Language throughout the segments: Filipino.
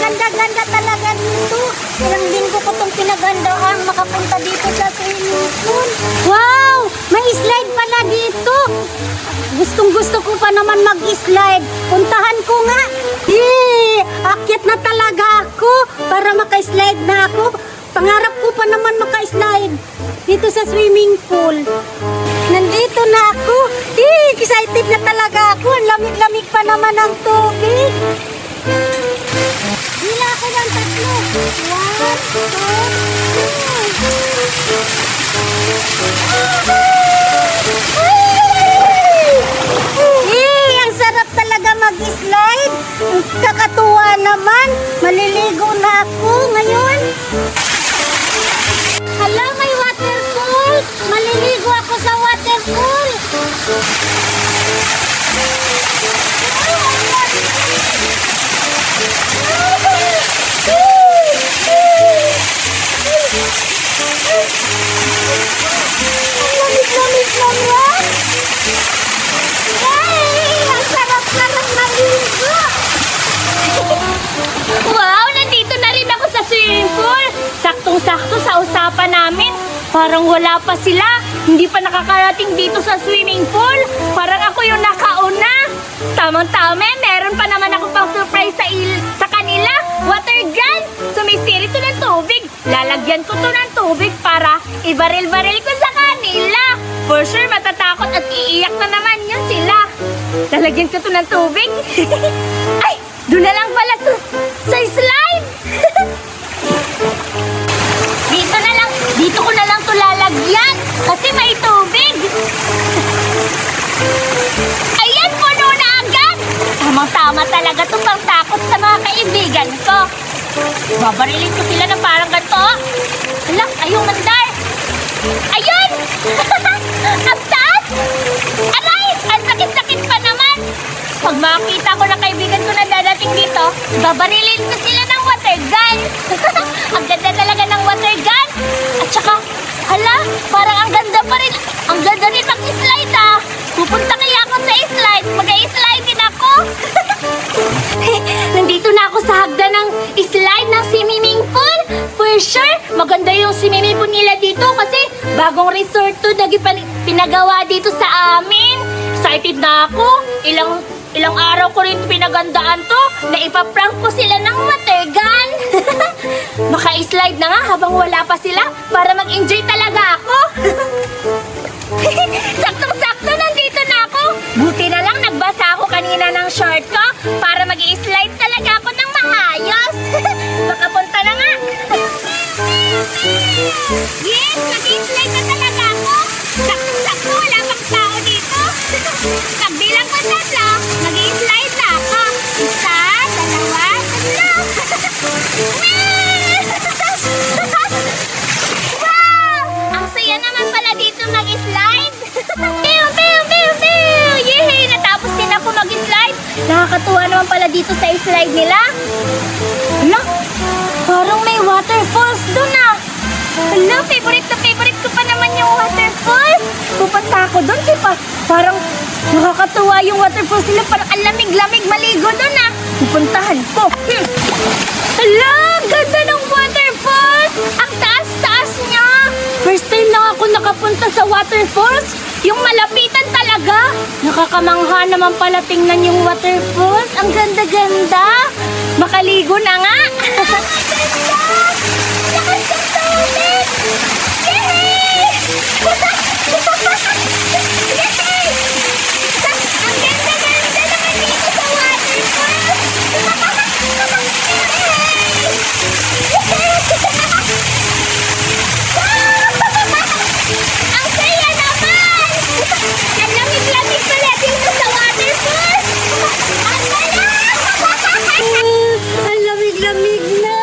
ganda-ganda talaga dito. Ilang linggo ko itong pinagandaan makapunta dito sa swimming pool. Wow! May slide pala dito. Gustong-gusto ko pa naman mag-slide. Puntahan ko nga. Yee! Akyat na talaga ako para maka-slide na ako. Pangarap ko pa naman maka-slide dito sa swimming pool. Nandito na ako. Excited na talaga ako. Ang lamig-lamig pa naman ang tubig. Hila ako ng tatlo. 1, 2, ang sarap talaga mag-slide. Kakatuwa naman. Maliligo na ako ngayon. Hala, may waterfall. Maliligo ako sa waterfall. Lamig-lamig naman. Yay! Ang sarap-sarap maligo. Wow! Nandito na rin ako sa swimming pool. Saktong-sakto sa usapan namin. Parang wala pa sila. Hindi pa nakakarating dito sa swimming pool. Parang ako yung nakauna. Tamang-tama, meron pa naman ako pang surprise sa kanila. Water gun! Sumisiri to ng tubig. Lalagyan ko to ng tubig para ibaril-baril ko sa kanila. For sure, matatakot at iiyak na naman yun sila. Lalagyan ko to ng tubig. Ay! Doon na lang pala sa slide. Dito ko na lang to lalagyan kasi may tubig. Ayan, puno na agad. Tamang-tama talaga to pang takot sa mga kaibigan ko. Babarilin ko sila na parang ganito. Hala, ayong mandar. Ayun! Ang taas! Aray! Ang sakit-sakit pa naman. Pag makita ko na kaibigan ko na dadating dito, babarilin ko sila ng water gun. Ang ganda talaga ng water gun. At saka, hala, parang ang ganda pa rin. Ang ganda rin mag-slide ah. Pupunta kaya ako sa slide. Mag-slide din ako. Nandito na ako sa hagdan ng slide ng swimming pool. For sure, maganda yung swimming pool nila dito kasi bagong resort to na pinagawa dito sa amin. Excited na ako. Ilang araw ko rin pinagandaan to na ipaprank ko sila ng water gun. Maka-slide na nga habang wala pa sila para mag-enjoy talaga ako. Saktong-sakto nandito na ako. Buti na lang nagbasa ako kanina ng short ko para mag-i-slide talaga ako ng maayos. Makapunta na nga. Yes, mag-i-slide na talaga ako. Saktong-sakto, wala pang tao dito. Pagbilang ko tatlo, mag-i-slide na ako. Isa, dalawa, tatlo. Wow! Ang saya naman pala dito mag-slide. Pew, pew, pew, pew! Yehey! Natapos din ako mag-slide. Nakakatuwa naman pala dito sa slide nila. Hala, parang may waterfalls doon ah. Hala, favorite ko pa naman yung waterfalls. Pupunta ako doon, diba? Parang nakakatuwa yung waterfalls nila. Parang ang lamig-lamig maligo doon ah. Pupuntahan ko. Hala, ganda ng waterfalls. Ang taas-taas niya. First time lang ako nakapunta sa waterfalls. Yung malapitan talaga. Nakakamanghang naman pala tingnan yung waterfalls. Ang ganda-ganda. Makaligo na nga. Lakas ng tubig! Yehey! Yehey! Ang ganda-ganda naman dito sa waterfalls! Ang saya naman! Ang lamig-lamig pala dito sa waterfalls! Ang saya! Ang lamig-lamig na.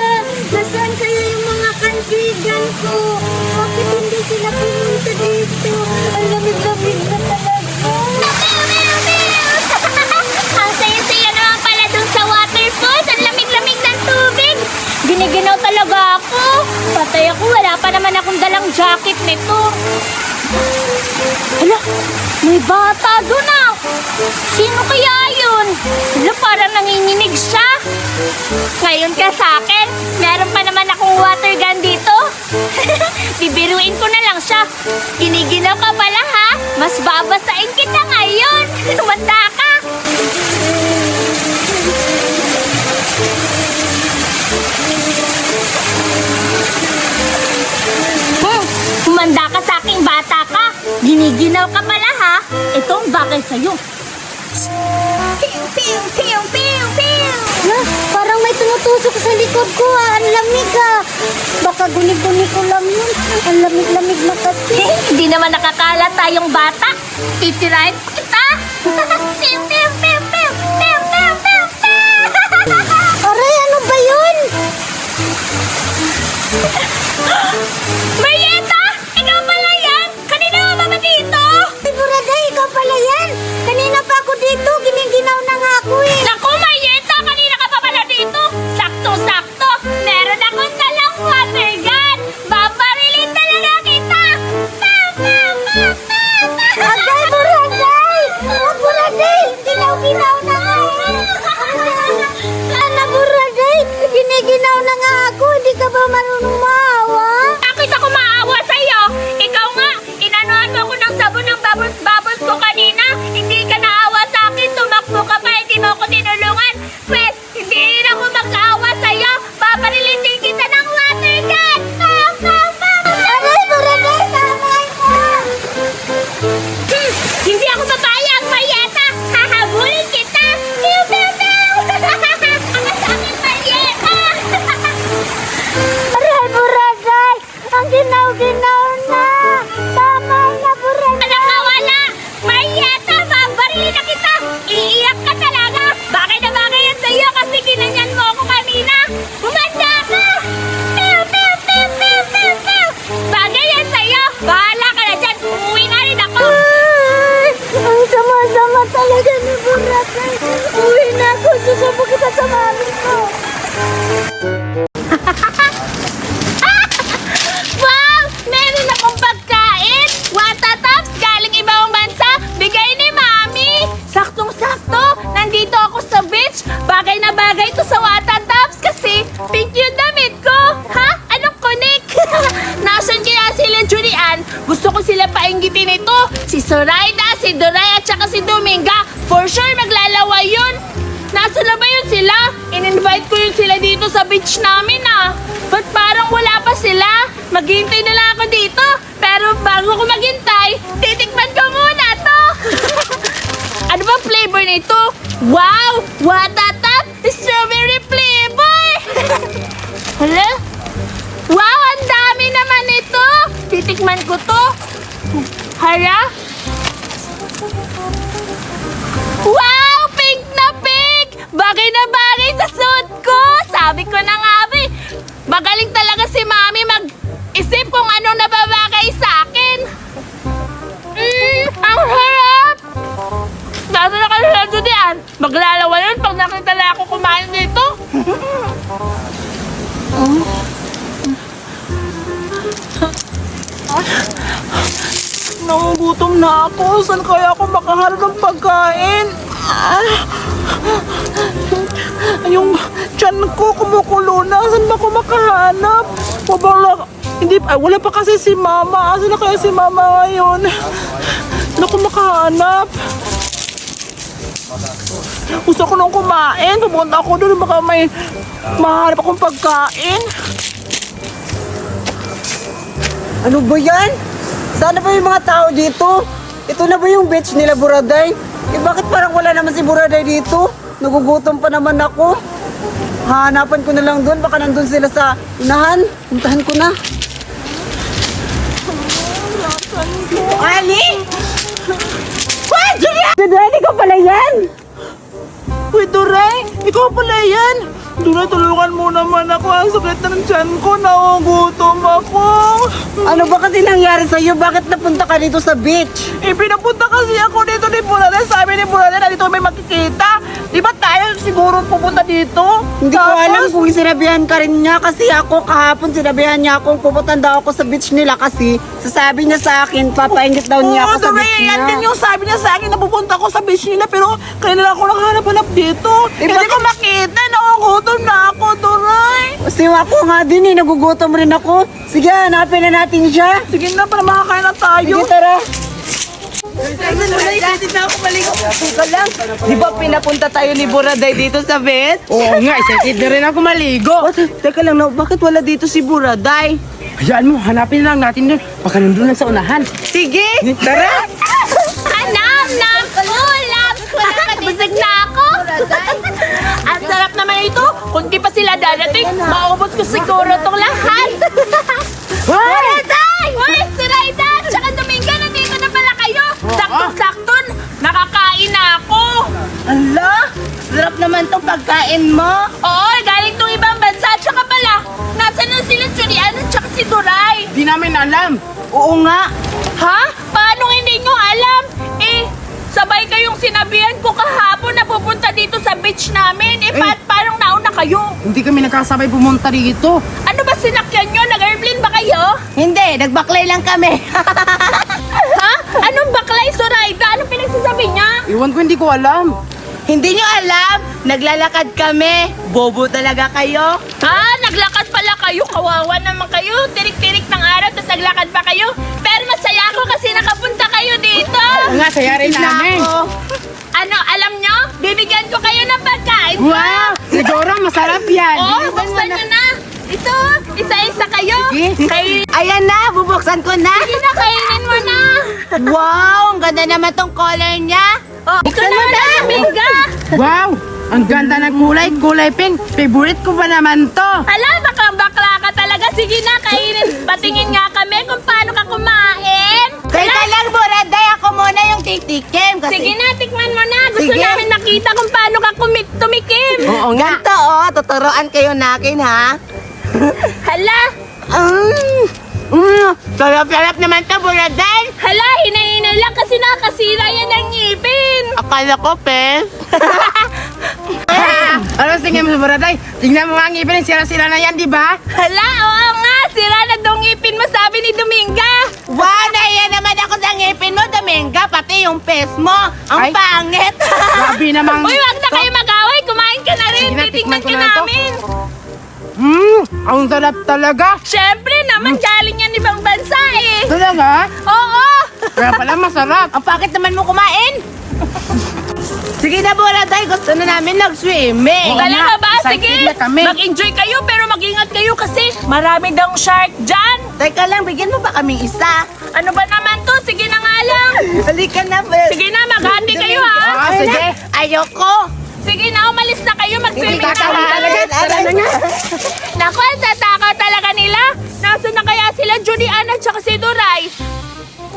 Nasaan kaya yung mga kaibigan ko? Bakit hindi sila pumunta dito? Ang lamig-lamig na talaga. Ang saya-saya naman pala dun sa waterfalls. Ang lamig-lamig ng tubig. Giniginaw talaga ako. Patay ako. Wala pa naman akong dalang jacket nito. Hala, may bata dun ah. Sino kaya yun? Hala, parang nanginginig siya. Ngayon ka sa akin, meron pa naman akong water gun dito. Bibiruin ko na lang siya. Giniginaw ka pala ha? Mas babasain kita ngayon. Tumanda ka. Humanda ka sa aking bata ka. Giniginaw ka pala ha? Ito ang bagay sa'yo. Pew, pew, pew, pew, pew. Parang may tumutusok sa likod ko Ang lamig Baka guni-guni ko lang yun. Ang lamig-lamig na kasi. Hindi naman nakakala tayong bata. Titirahin ko kita. Pew, pew, pew, pew, pew, pew, pew, pew. Aray, ano ba yun? Marieta! Ikaw pala yan! Kanina ka ba dito? Ay, Buraday, ikaw pala yan. Kanina pa ako dito. Giniginaw na nga ako eh. Naku, Marieta! Kanina ka pa pala dito? Sakto-sakto! Meron akong dalang water gun! Babarilin talaga kita! Pew, pew, pew, pew, pew. Agay, Buraday! Oh, Buraday! Ginaw-ginaw na nga eh. Ana, Buraday! Giniginaw na nga ako. Hindi ka ba marunong maawa? Bakit ako maawa sa'yo? Ikaw nga, inanuhan mo ako ng sabon ng bubbles ko kanina. Hindi ka naawa sa akin, tumakbo ka pa, hindi mo ako tinulungan. Pwes, hindi rin ako mag-aawa sa'yo. Paparilin din kita ng water gun. Aray, Buraday! Tama ka! Hindi ako papayag, Marieta. Hahabulin kita. Pew, pew, pew. Angat sa akin, Marieta. Aray, Buraday! Ang ginaw-ginaw na! Tama na, Buraday! Anak ka wala! Marieta, babarilin na kita! Iiyak ka talaga! Bagay na bagay yan sa'yo kasi ginanyan mo ako kanina! Humanda ka! Pew, pew, pew, pew, pew, pew! Bagay yan sa'yo! Bahala ka na dyan! Uuwi na rin ako! Ay, ang sama-sama talaga ni Buraday! Uwi na ako! Susubo kita sa mami ko! Wow! Meron akong pagkain! Watatops galing ibang bansa! Bigay ni Mami! Saktong-sakto! Nandito ako sa beach! Bagay na bagay ito sa Watatops kasi pink yung damit ko! Ha? Anong connect? Nasaan kaya sila Julian? Gusto ko sila painggitin ito! Si Zoraida, si Doray at saka si Dominga! For sure maglalawa yun! Nasaan na ba yun sila? In-invite ko yun sila dito sa beach namin Ba't parang wala pa sila? Maghihintay na lang ako dito. Pero bago ko maghintay, titikman ko muna to. Ano ba flavor nito? Wow! Watatap! Strawberry flavor! Hala? Wow! Ang dami naman ito! Titikman ko to. Hala? Wow! Pink na pink! Bagay na bagay sa suit ko! Sabi ko na nga ba magaling talaga si Mami mag-isip kung anong nababagay sa akin. Ang harap! Dito na kayo sa Judian. Maglalawa yun pag nakita na ako kumain dito. Nagugutom na ako. Saan kaya ako makahanap ng pagkain? Yung tiyan ko kumukulo na. Saan ba ako makahanap? Wala pa kasi si Mama. Saan na kaya si Mama ngayon? Saan ako makahanap? Gusto ko nung kumain. Pumunta ako doon. Baka may mahanap akong pagkain. Ano ba yan? Sana ba yung mga tao dito? Ito na ba yung beach nila, Buraday? Bakit parang wala naman si Buraday dito? Nagugutom pa naman ako. Hahanapan ko na lang doon. Baka nandun sila sa unahan. Puntahan ko na. Ali! What? Julia! Duray, ikaw pala yan! Uy, Duray! Ikaw pala yan! Duray, tulungan mo naman ako. Ang sakit na ng tiyan ko. Nagugutom ako. Ano ba kasi nangyari sa'yo? Bakit napunta ka dito sa beach? Pinapunta kasi ako dito ni Buraday. Sabi ni Buraday na dito may makikita. Di ba tayo siguro pupunta dito? Hindi ko alam kung sinabihan ka rin niya kasi ako kahapon sinabihan niya akong pupunta daw ako sa beach nila kasi sasabi niya sa akin, papaingit daw niya ako sa Duray, beach yan niya. din yung sabi niya sa akin na pupunta ako sa beach nila pero kaya na lang ako nakahanap-hanap dito. Hindi bakit- ko makita. Nakugutom na Ako nga din eh, nagugutom rin ako. Sige, hanapin na natin siya. Sige na, para makakain na tayo. Sige, tara. Teka lang, di ba pinapunta tayo ni Buraday dito sa vet? Oo nga, excited na rin ako maligo. Teka lang, bakit wala dito si Buraday? Hayaan mo, hanapin lang natin doon. Baka nandun lang sa unahan. Sige! Tara! Anam, nam, kulap, nakabisig na ako. Ang sarap naman ito. Kung di pa sila dadating, maubos ko siguro itong lahat. Buraday! Uy, si Raida! Tsaka Dominga, nandito na pala kayo. Sakto-sakto, nakakain na ako. Ala, sarap naman tong pagkain mo. Oo, galing tong ibang bansa. Tsaka pala, nasa na sila Julian at tsaka si Duray. Di namin alam. Oo nga. Ha? Paano hindi nyo alam? Eh, sabay kayong sinabihan ko kahapon na pupunta dito sa beach namin. Eh, paano nauna kayo? Hindi kami nakasabay pumunta dito. Ano ba sinakyan nyo? Nag-airplane ba kayo? Hindi, nagbaklay lang kami. Ha? Anong baklay, Zoraida? Anong pinagsasabi niya? Iwan ko, hindi ko alam. Hindi nyo alam, naglalakad kami. Bobo talaga kayo. Ah, naglakad pala kayo. Kawawa naman kayo. Tirik-tirik ng araw, tapos naglakad pa kayo. Pero masaya ako kasi nakapunta kayo dito. Oo nga, saya rin namin. Ano, alam nyo? Bibigyan ko kayo ng pagkain. Wow! Siguro, masarap yan. Oo, buksan nyo na. Ito, isa-isa kayo. Kainin. Ayan na, bubuksan ko na. Sige na, kainin mo na. Wow, ang ganda naman tong color niya. Oh, ikaw naman na, Dominga. Wow! Ang ganda ng kulay pink. Favorite ko pa naman to. Hala, bakla ka talaga. Sige na, kainin. Patingin nga kami kung paano ka kumain. Teka lang, Buraday, ako muna yung titikim. Kasi Sige na, tikman mo na. Gusto Sige. namin nakita kung paano ka tumikim. Oo nga. Ganto, tuturuan kayo nakin, ha? Hala, Sarap-sarap naman to, Buraday. hala, hinay-hinay lang kasi nakasira yan ng ngipin. Akala ko, Pes. Ano tingnan mo sa Buraday? Tingnan mo ang ngipin, sira-sira na yan, di ba? Hala, oo nga, sira na daw ngipin mo, sabi ni Dominga. Wow, naiya naman ako sa ngipin mo, Dominga. Pati yung pes mo. Ang Ay. pangit. Grabe namang... Uy, wag na kayo mag-away, kumain ka na rin, Sige na, titignan tikman ko ka na to. namin. Ang sarap talaga. Siyempre naman, galing yan ibang bansa eh. Talaga? Oo. Kaya pala masarap. Ang pangit naman mo kumain. Sige na, Buraday. Gusto na namin nag-swimming. Oo Talaga nga, ba? excited Sige, na kami. mag-enjoy kayo pero mag-ingat kayo kasi marami daw shark dyan. Teka lang, bigyan mo ba kaming isa? Ano ba naman to? Sige na nga lang. Halika na, Pes. Sige na, maghati kayo ha. Ah, sige. Ayoko. Sige na, umalis na kayo. Mag-swimming na Tatawa kayo. agad. Tara na nga. Naku, ang tatakaw talaga nila. Nasaan na kaya sila, Julian at saka si Duray?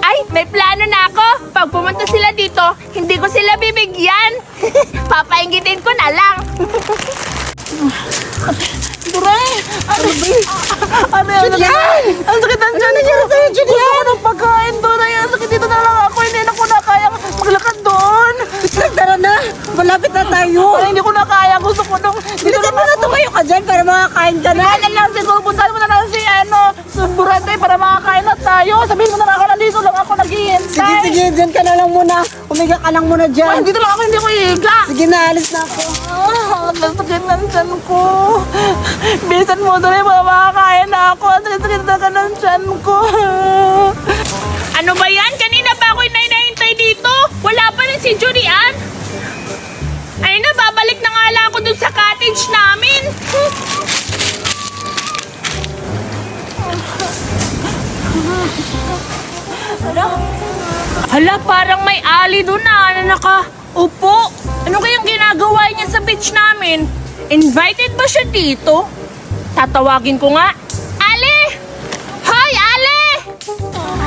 Ay, may plano na ako. Pag pumunta sila dito, hindi ko sila bibigyan. Papaingitin ko na lang. Duray! Ano ba yun? Ano yun? Ang sakit ang dyan. Ano yung sa'yo, Julian? Gusto ko ng pagkain, Duray. Ang sakit dito na lang ako. Hindi na ko na kaya maglakad doon. Tara na, malapit na tayo. Ay, hindi ko na kaya. Gusto ko nung... Bilisan mo na tumayo ka dyan para makakain ka na. Kaya lang siguro, puntahan mo na lang si, sa Buraday para makakain na tayo. Sabihin mo na lang ako, nandito lang ako naghihintay. Sige, dyan ka na lang muna. Umiga ka lang muna Ay, dyan. dito lang ako, hindi ko higa. Sige na, alis na ako. Ang sakit ng tiyan ko. Bilisan mo doon para makakain na ako. Ang sakit ng tiyan ko. Ano ba yan? Kanina pa ako hinahintay dito. Wala pa rin si Julian. Ay na, babalik na nga lang ako dun sa cottage namin. Hala, parang may ali doon na nakaupo. Ano kayang ginagawa niya sa beach namin? Invited ba siya dito? Tatawagin ko nga. Ali! Hoy, Ali!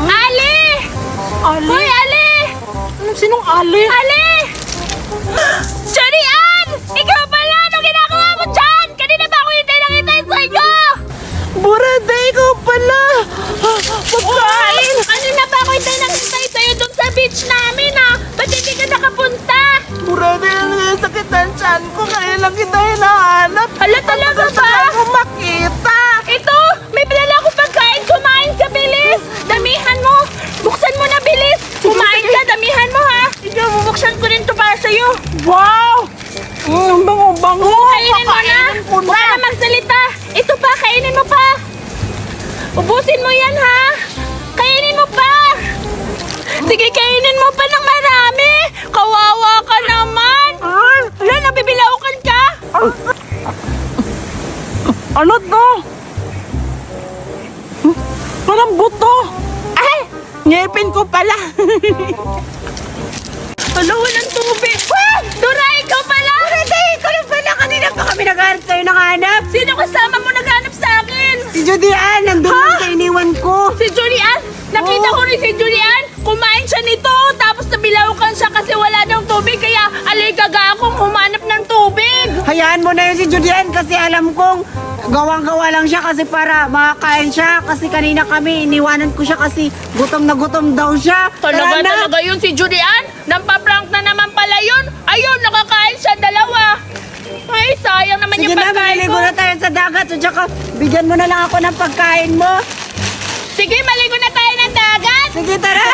Ali! Hoy, Ali! Sinong Ali? Ali! Julian! Ikaw pala! Ano ginagawa mo dyan? Kanina ba ako hintay sa inyo? Buraday, ikaw pala. Pagkain. Kanina ba ako hintay sa'yo doon sa beach namin ha? Ba't hindi ka nakapunta? Buraday, ang sakit ng tiyan ko. Kaya lang kita hinahanap. Hala, talaga Gusto ba? na ako makita. Ito! May pinala akong pagkain! Kumain ka, bilis! Damihan mo! Buksan mo na, bilis! Kumain ka, damihan mo ha! Ikaw, bubuksan ko rin to para sa'yo. Wow! Kainin mo yan, ha? Kainin mo pa! Sige, kainin mo pa ng marami! Kawawa ka naman! Wala, nabibilaukan ka! Ano to? Parang buto. Ay! Ngipin ko pala! Wala, walang tubig! Wah! Dora, ikaw pala! Ikaw lang pala, kanina pa kami nag-aaral tayo nakahanap. Sino kasama mo naghanap sa akin? Si Judy Ann, nandun lang sa iniwan ko. Si Julian! Nakita ko rin si Julian! Kumain siya nito! Tapos nabilaukan siya kasi wala ng tubig. Kaya aligaga akong humanap ng tubig! Hayaan mo na yun si Judy Ann kasi alam kong gawang-gawa lang siya kasi para makakain siya. Kasi kanina kami, iniwanan ko siya kasi gutom na gutom daw siya. Tara na. Talaga yun si Julian? Nampaprank na naman pala yun! Ayun, nakakain siya dalawa! Ay, sayang naman Sige yung na, pagkain maliligo ko! na tayo sa dagat. At saka, bigyan mo na lang ako ng pagkain mo. Sige, maligo na tayo ng dagat! Sige, tara.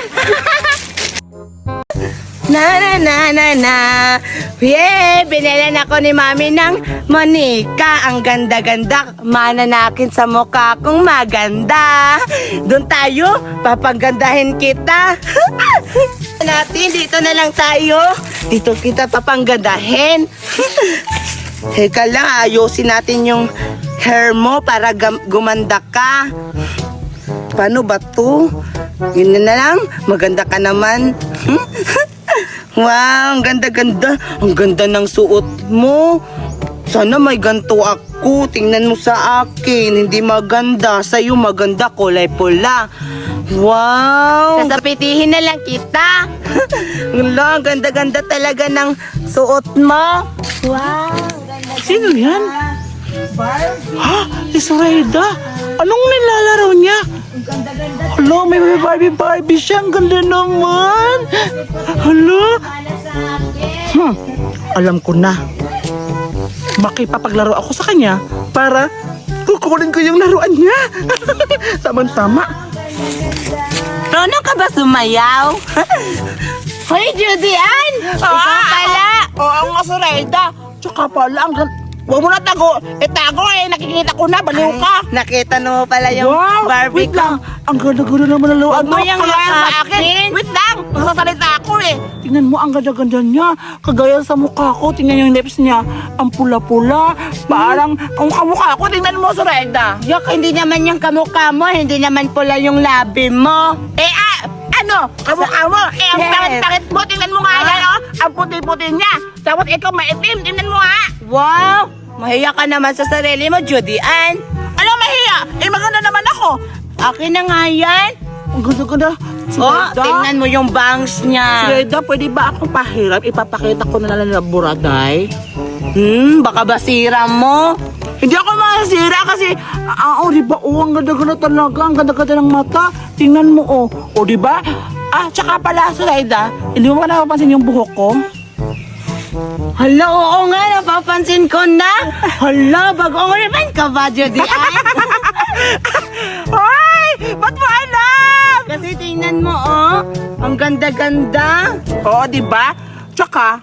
Na. Yeah, binilan ako ni Mami ng Monica. Ang ganda-ganda. Mananakin sa mukha kong maganda. Doon tayo, papagandahin kita. Natin, dito na lang tayo. Dito kita papanggandahin. Teka lang, ayusin natin yung hair mo para gumanda ka. Paano ba to? Yun na lang, maganda ka naman. Wow, ang ganda-ganda. Ang ganda ng suot mo. Sana may ganto ako. Tingnan mo sa akin. Hindi maganda. Sa'yo maganda, kulay pula. Wow! Sasapitihin na lang kita. Wala, ang ganda-ganda talaga ng suot mo. Wow! Sino yan? Ha? Si Zoraida? Anong nilalaro niya? Hello, may Barbie siya. Ang ganda naman. Hello? Alam ko na. Makipapaglaro ako sa kanya para kukunin ko yung laruan niya. Tama-tama. Rono ka ba sumayaw? Hoy, Judy Ann! Ikaw pala! Oo nga, Zoraida. Tsaka pala, ang ganda. Huwag mo na itago eh. Nakikita ko na, baliw ka. Nakita mo pala yung Barbie wait ko. lang. Ang ganda-ganda naman ng laruan Huwag mo yung Kagaya sa yakapin. akin. Wait lang, magsasalita ako eh. Tingnan mo, ang ganda-ganda niya. Kagaya sa mukha ko, tingnan yung lips niya. Ang pula-pula. Parang, ang kamukha ko, tingnan mo, Zoraida. Yak, hindi naman yung kamukha mo, hindi naman pula yung labi mo. Ano? Kamukha mo? Ang Yes. pangit-pangit mo, tingnan mo nga yan, oh. Ang puti-puti niya. Tapos ikaw maitim, tingnan mo nga. Wow! Mahiya ka naman sa sarili mo, Judy Ann. Ano mahiya? Eh, maganda naman ako. Akin na nga yan. Ang ganda-ganda. Oh, tingnan mo yung bangs niya. Zoraida, pwede ba akong pahiram? Ipapakita ko na lang na buraday. Baka basira mo. Hindi ako masira kasi, di ba? Ang ganda-ganda talaga. Ang ganda-ganda ng mata. Tingnan mo, di ba? Tsaka pala, Zoraida, hindi mo ba napapansin yung buhok ko? Hala, oo nga, napapansin ko na. Hala, bagong ribbon ka ba, Judy Ann? Hoy! Ba't mo alam? Kasi tingnan mo, ang ganda-ganda. Oo, di ba? Tsaka,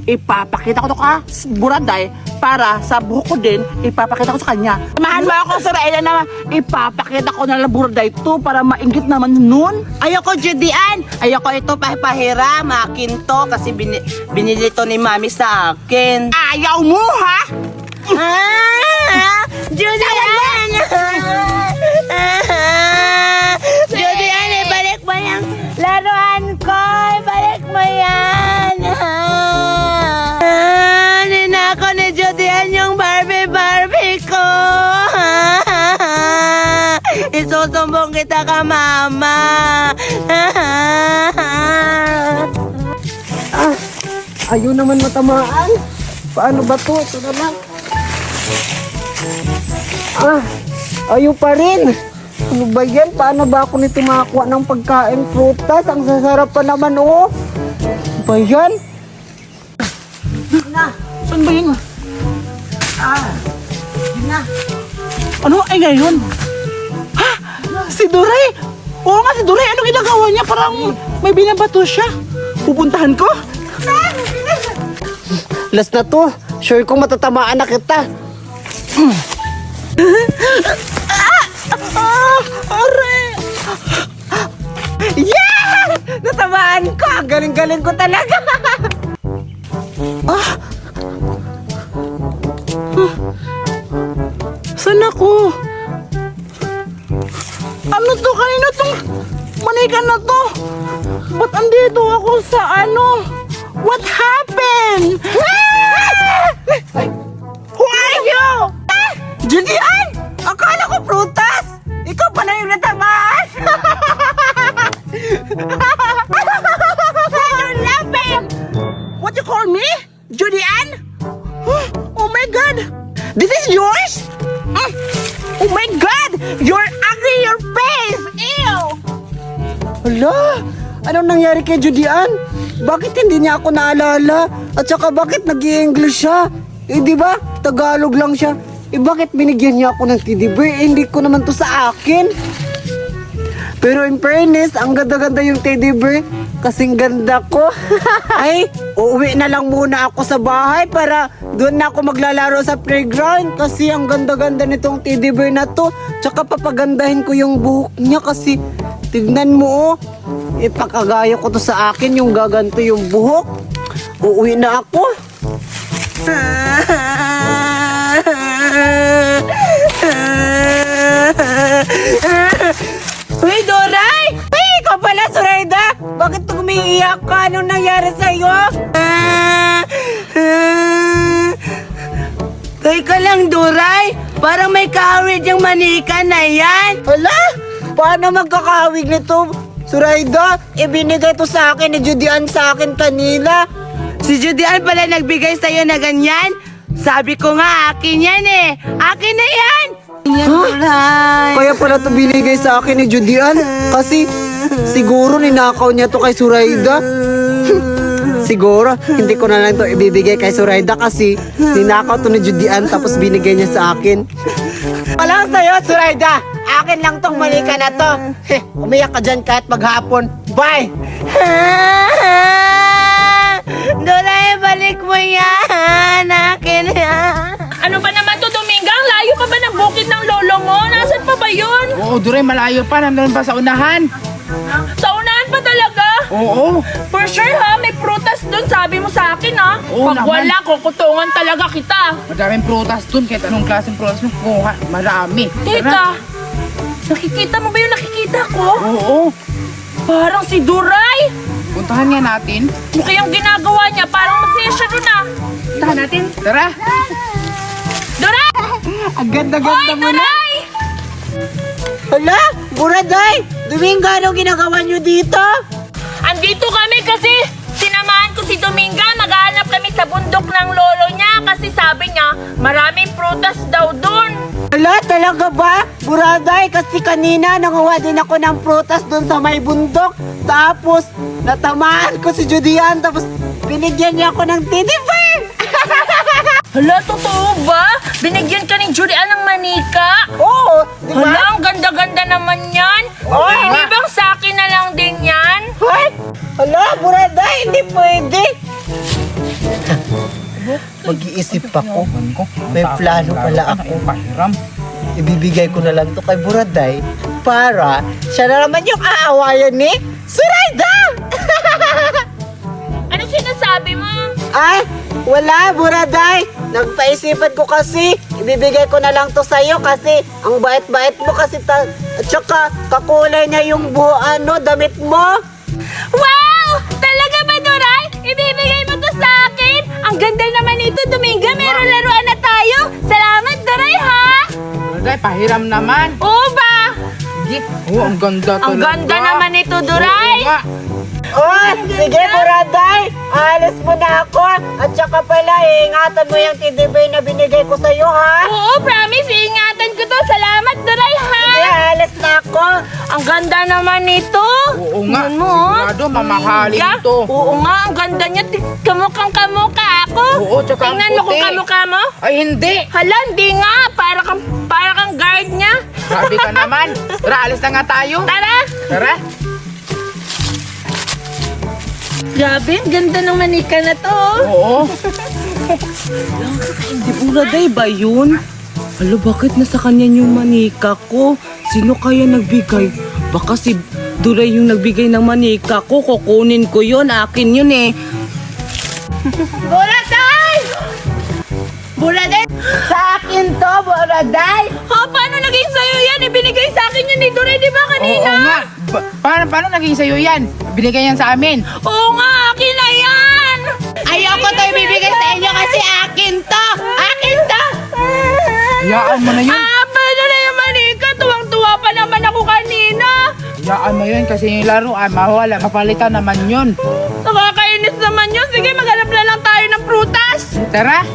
ipapakita ko to ka, buraday, para sa buhok ko din, ipapakita ko sa kanya. Samahan mo ako, Zoraida, na ipapakita ko na lang buraday to para maingit naman nun. Ayoko, Judy Ann. Ayoko ito pahiram. Akin to kasi binili to ni Mami sa akin. Ayaw mo, ha? Judy Ann! Judy Ann, ibalik mo yung laruan ko. Ibalik mo yan. Ninako ni Judy Ann yung Barbie ko. Isusumbong kita ka, Mama. Ayaw naman matamaan. Paano ba to? Ito naman. Ayaw pa rin. Ano ba yan? Paano ba ako nito makakuha ng pagkain prutas? Ang sasarap pa naman, oh. Ano ba yan? Saan ba yun? Ano ay ngayon? Ha? Si Duray! Oo nga, si Duray. Ano ginagawa niya? Parang may binabato siya. Pupuntahan ko? Last na to. Sure kong matatamaan na kita. Are! Yeah! Natamaan ko! Ang galing-galing ko talaga! Saan ako? Ano to? Kanina tong manika na to? Ba't andito ako sa ano? What happened? Who are you? Julian! Akala ko prutas! Ikaw pala yung natamaan! You're laughing! What you call me? Julian? Oh my God! This is yours? Oh my God! You're ugly your face! Ew! Hala, anong nangyari kay Judian? Bakit hindi niya ako naalala? At saka bakit nag-i-English siya? Eh di ba? Tagalog lang siya. Eh bakit binigyan niya ako ng teddy bear? Eh, hindi ko naman to sa akin. Pero in fairness, ang ganda-ganda yung teddy bear. Kasing ganda ko. Ay, uuwi na lang muna ako sa bahay para doon na ako maglalaro sa playground. Kasi ang ganda-ganda nitong teddy bear na to. Tsaka papagandahin ko yung buhok niya kasi tignan mo oh. Ipakagaya ko to sa akin yung gaganto yung buhok. Uuwi na ako. Uy, Doray! Uy, ikaw pala, Zoraida! Bakit umiiyak ka? Anong nangyari sa'yo? Teka lang, Doray! Parang may kahawid yung manika na yan! Hala, paano magkakawig nito? Suraida, ibinigay to sa akin ni Judian sa akin kanila. Si Judian pala nagbigay sa'yo na ganyan? Sabi ko nga, akin yan eh! Akin na yan! Yan, Doray! Kaya pala to binigay sa akin ni Judian kasi siguro ninakaw niya to kay Suraida. Siguro, hindi ko na lang to ibibigay kay Suraida kasi ninakaw to ni Judian tapos binigay niya sa akin. Walang sa'yo, Zoraida! Akin lang tong manika na to! Umiyak ka dyan kahit maghapon. Bye! Doray, balik mo yan! Akin yan! Ano ba naman to, Dominga? Ang layo pa ba ng bukid ng lolo mo? Nasaan pa ba yun? Oo, Duray, malayo pa. Nandun pa sa unahan. Sa unahan pa talaga? Oo. For sure ha, may prutas dun, sabi mo sa akin ha. Oo Pag naman. wala, kukutungan talaga kita. Madaming prutas dun. Kahit anong klaseng prutas mo, kuha. Marami. Teka, nakikita mo ba yung nakikita ko? Oo. Parang si Duray. Puntahan nga natin. Mukhang yung ginagawa niya, parang masaya siya dun ah. Puntahan natin. Tara. Duray! Ang ganda-ganda Hoy, Duray! Hala, Buraday! Dominga, anong ginagawa niyo dito? Andito kami kasi sinamahan ko si Dominga. Maghahanap kami sa bundok ng lolo niya kasi sabi niya maraming prutas daw dun. Hala, talaga ba? Buraday, kasi kanina nanguha din ako ng prutas doon sa may bundok. Tapos, natamaan ko si Judian. Tapos, binigyan niya ako ng teddy bear. Hala, totoo ba? Binigyan ka ni Julian ng manika? Oo, di ba? Hala, ang ganda-ganda naman yan. Oo, Hindi nga. bang sa akin na lang din yan? What? Hala, Buraday, hindi pwede. Mag-iisip ako. May plano pala ako. Pahiram. Ibibigay ko na lang to kay Buraday para siya na naman yung aawayan ni Suraida! Ano sinasabi mo? Ay, wala, Buraday. Nagpaisipan ko kasi, ibibigay ko na lang to sa'yo kasi ang bait-bait mo kasi at saka kakulay niya yung damit mo. Wow! Talaga ba, Duray? Ibibigay mo to sa akin? Ang ganda naman ito, Dominga. Meron laruan na tayo. Salamat, Duray, ha? Duray, pahiram naman. Oo ba? Sige. Oo, ang ganda talaga. Ang ganda naman ito, Duray. Oo nga. Oh, sige, Buraday. Alis mo na ako. At saka pala, iingatan mo yung teddy bear na binigay ko sa'yo, ha? Oo, promise. Iingatan ko to. Salamat, Duray, ha? Sige, alis na ako. Ang ganda naman nito. Oo nga. Tingnan mo, oh. Sigurado, mamahalin Yeah. to. Oo nga, ang ganda niya. Kamukhang-kamukha ako. Oo, tsaka ang Tingnan mo kung puti. kamukha mo. Ay, hindi. Hala, hindi nga. Para kang guard niya. Grabe ka naman. Tara, alis na nga tayo. Tara. Tara. Grabe, ang ganda ng manika na to. Oo. Di Buraday ba yun? Alo, bakit nasa kanya yung manika ko? Sino kaya nagbigay? Baka si Duray yung nagbigay ng manika ko. Kukunin ko yun. Akin yun eh. Buraday! Buraday! Sa akin to, Buraday! Paano naging sa'yo yan? Ibinigay sa akin yun ni Duray, di ba kanina? Oo nga. Paano naging sa'yo yan? Binigay yan sa amin. Oo nga, akin na yan! Ayoko to ibibigay sa inyo kasi akin to! Akin to! Hayaan mo na yun. Paano na yung manika? Tuwang-tuwa pa naman ako kanina! Hayaan mo yun kasi yung laro mawala. Mapalitan naman yun. Nakakainis naman yun. Sige, maghanap na lang tayo ng prutas. Tara.